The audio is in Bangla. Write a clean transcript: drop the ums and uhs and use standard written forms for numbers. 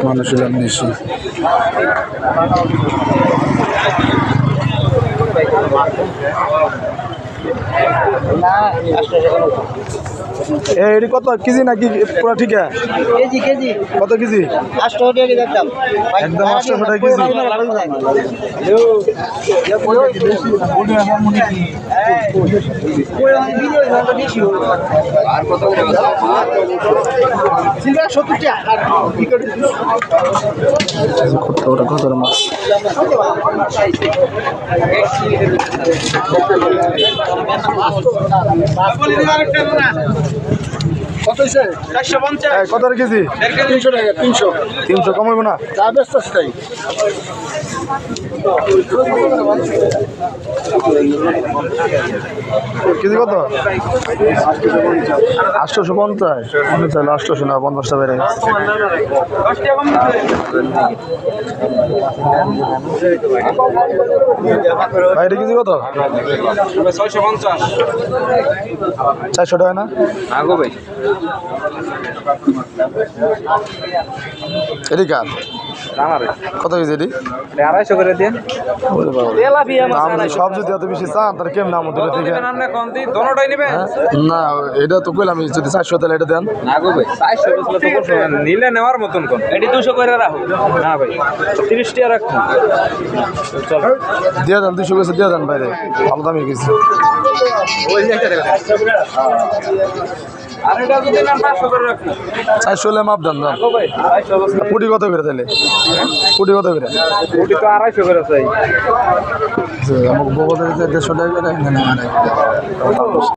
মানুষের বেশি এটি কত কেজি নাকি পুরো ঠিক কেজি কেজি কত কেজি 800 টাকা একদম একদম 800 টাকা কেজি আর কত সিলভার 70 টাকা আর কি করে কত মাছ কত হইছে 450 কত কেজি 300 টাকা 300 কম হইব না চা ব্যস্ত তাই কেজি কত 850 আমি চাইলে 800 না 50টা বেড়ে ভাই কেজি কত 650 400 টাকা না আগো ভাই এটি কার আমারে কত কেজি এটি 250 করে দেন তেলাপিয়া মাছ দাম সব যদি এত বেশি চান তার কেমন দাম ওদের থেকে আপনি কোন দিন দোনোটাই নেবেন না এটা তো কইলাম যদি 400 তাহলে এটা দেন আগো ভাই 400 বসলে তো করছো নিলে নেওয়ার মতন কোন এটি 200 করে রাখো না ভাই 30 টাকা রাখুন চল দিয়ে দেন 200 করে দিয়ে দেন বাইরে ভালো দামই গেছে ওই একটা টাকা আর এটা যদি না 500 করে রাখি 400 লে মাপ দেন দাম আগো ভাই 400 বসলে কোটি কত করে তাহলে কোটি কত করে ওটি তো 250 করে চাই আমাকে বড়দের 150 টাকা করে